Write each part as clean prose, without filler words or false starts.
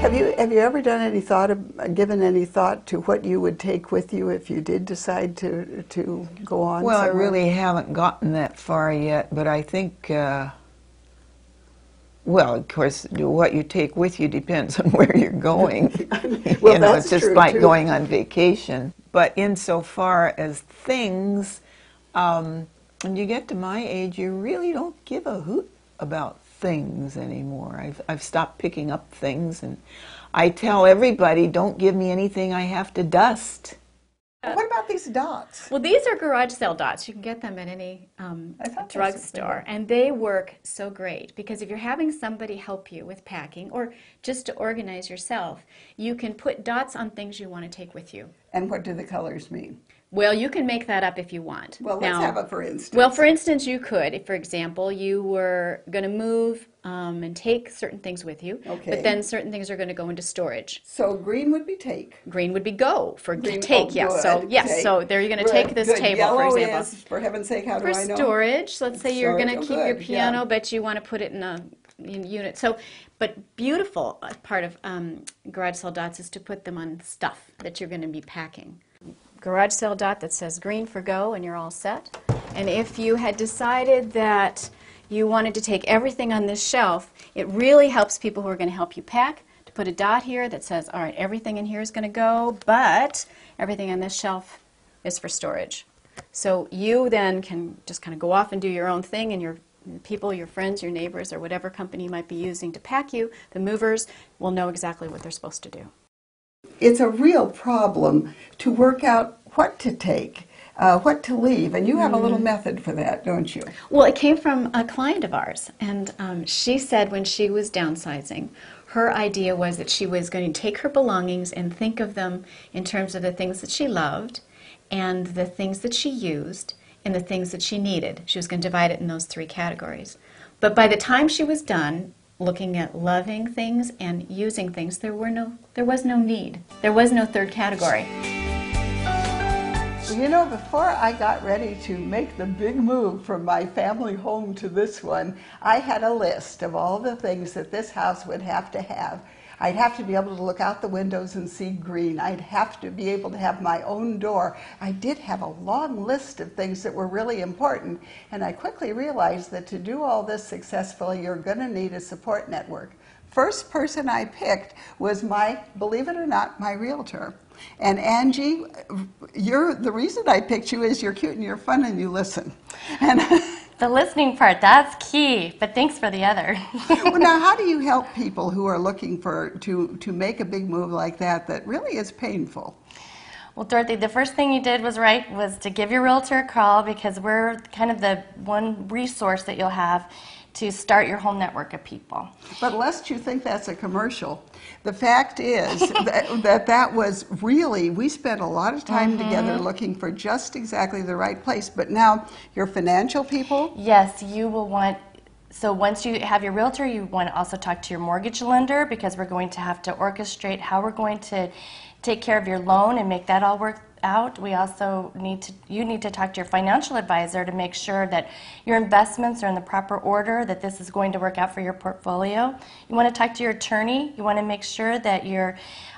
Have you ever done any thought of, given any thought to what you would take with you if you did decide to go on? Well, somewhere? I really haven't gotten that far yet, but I think, well, of course, what you take with you depends on where you're going. Well, you know, that's it's just true, like too. going on vacation. But insofar as things, when you get to my age, you really don't give a hoot about things anymore. I've stopped picking up things, and I tell everybody, don't give me anything I have to dust. What about these dots? Well, these are garage sale dots. You can get them at any drugstore, and they work so great because if you're having somebody help you with packing or just to organize yourself, you can put dots on things you want to take with you. And what do the colors mean? Well, you can make that up if you want. Well, let's have a for instance. Well, for instance, you could, if, for example, you were going to move and take certain things with you, Okay. but then certain things are going to go into storage. So green would be take. Green would be go for Green, take, oh, yes. good. So yes, Take. so there you're going to Good, take this good. table, Yellow for example. is, for heaven's sake, how do For I know? storage. So let's say you're going to Storage. keep Oh, your good, piano, yeah. but you want to put it in a unit. So, but beautiful part of garage sale dots is to put them on stuff that you're going to be packing. Garage sale dot that says green for go, and you're all set. And if you had decided that you wanted to take everything on this shelf, it really helps people who are going to help you pack to put a dot here that says, all right, everything in here is going to go, but everything on this shelf is for storage. So you then can just kind of go off and do your own thing, and your people, your friends, your neighbors, or whatever company you might be using to pack you, the movers, will know exactly what they're supposed to do. It's a real problem to work out what to take, what to leave, and you have a little method for that, don't you? Well, it came from a client of ours, and she said when she was downsizing, her idea was that she was going to take her belongings and think of them in terms of the things that she loved and the things that she used and the things that she needed. She was going to divide it in those three categories. But by the time she was done looking at loving things and using things, there was no need. There was no third category. You know, before I got ready to make the big move from my family home to this one, I had a list of all the things that this house would have to have. I'd have to be able to look out the windows and see green. I'd have to be able to have my own door. I did have a long list of things that were really important, and I quickly realized that to do all this successfully, you're going to need a support network. First person I picked was believe it or not, my realtor. And Angie, the reason I picked you is you're cute and you're fun and you listen. And the listening part, that's key, but thanks for the other. Well, now, how do you help people who are looking to make a big move like that really is painful? Well, Dorothy, the first thing you did was to give your realtor a call, because we're kind of the one resource that you'll have to start your whole network of people. But lest you think that's a commercial, the fact is that was really, we spent a lot of time together looking for just exactly the right place. But now, your financial people? Yes, you will want, so once you have your realtor, you want to also talk to your mortgage lender, because we're going to have to orchestrate how we're going to take care of your loan and make that all work out. We also you need to talk to your financial advisor to make sure that your investments are in the proper order, that this is going to work out for your portfolio. You want to talk to your attorney. You want to make sure that your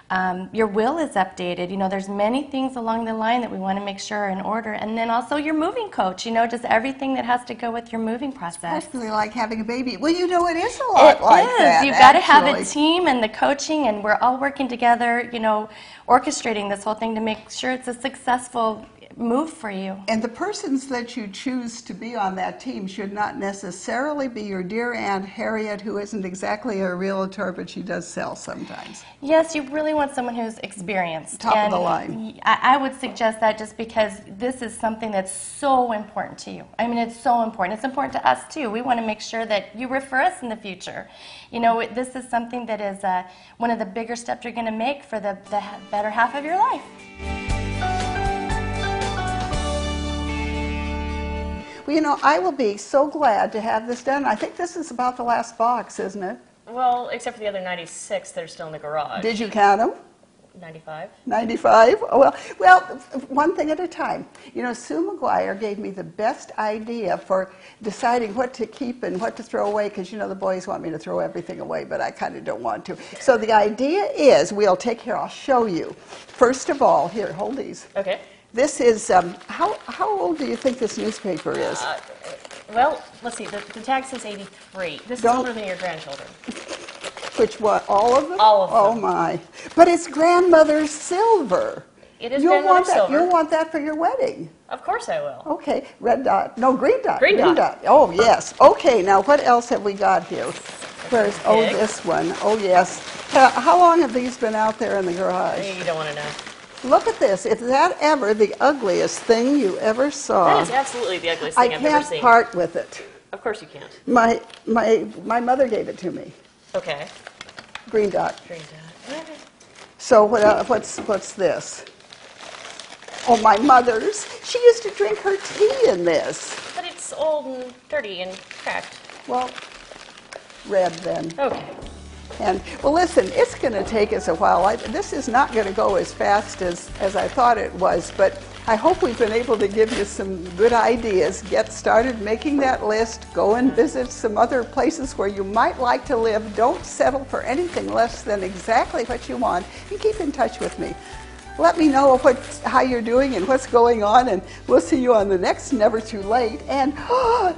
will is updated. You know, there's many things along the line that we want to make sure are in order. And then also your moving coach, you know, just everything that has to go with your moving process. Especially like having a baby. Well, you know, it is a lot like that. You've got to have a team and the coaching, and we're all working together, you know, orchestrating this whole thing to make sure it's a successful move for you. And the persons that you choose to be on that team should not necessarily be your dear Aunt Harriet, who isn't exactly a realtor, but she does sell sometimes. Yes, you really want someone who's experienced. Top of the line. I would suggest that, just because this is something that's so important to you. I mean, it's so important. It's important to us, too. We want to make sure that you refer us in the future. You know, this is something that is one of the bigger steps you're going to make for the better half of your life. Well, you know, I will be so glad to have this done. I think this is about the last box, isn't it? Well, except for the other 96 that are still in the garage. Did you count them? 95. 95? Oh, well, one thing at a time. You know, Sue McGuire gave me the best idea for deciding what to keep and what to throw away, because, you know, the boys want me to throw everything away, but I kind of don't want to. So the idea is, I'll show you. First of all, here, hold these. Okay. This is, how old do you think this newspaper is? Well, let's see. The tag says 83. This is older than your grandchildren. Which one? All of them? All of them. Oh my! But it's grandmother's silver. It is grandmother's silver. You'll want that for your wedding. Of course I will. Okay, red dot. No, green dot. Green dot. Oh yes. Okay, now what else have we got here? Where's? Oh, this one. Oh yes. How long have these been out there in the garage? You don't want to know. Look at this. Is that ever the ugliest thing you ever saw? That is absolutely the ugliest thing I've ever seen. I can't part with it. Of course you can't. My mother gave it to me. Okay. Green dot. Green dot. Okay. So what's this? Oh, my mother's. She used to drink her tea in this. But it's old and dirty and cracked. Well, red then. Okay. And, well, listen, it's going to take us a while. This is not going to go as fast as I thought it was, but I hope we've been able to give you some good ideas. Get started making that list. Go and visit some other places where you might like to live. Don't settle for anything less than exactly what you want, and keep in touch with me. Let me know how you're doing and what's going on, and we'll see you on the next Never Too Late. And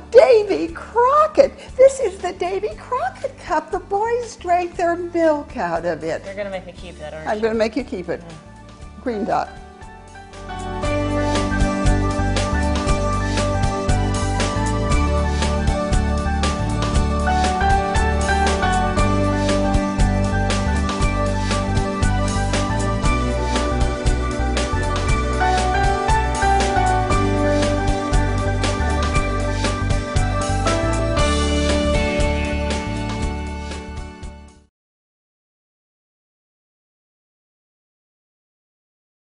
Davy Crockett! This is the Davy Crockett cup. The boys drank their milk out of it. You're going to make me keep that, aren't you? I'm going to make you keep it. Green dot.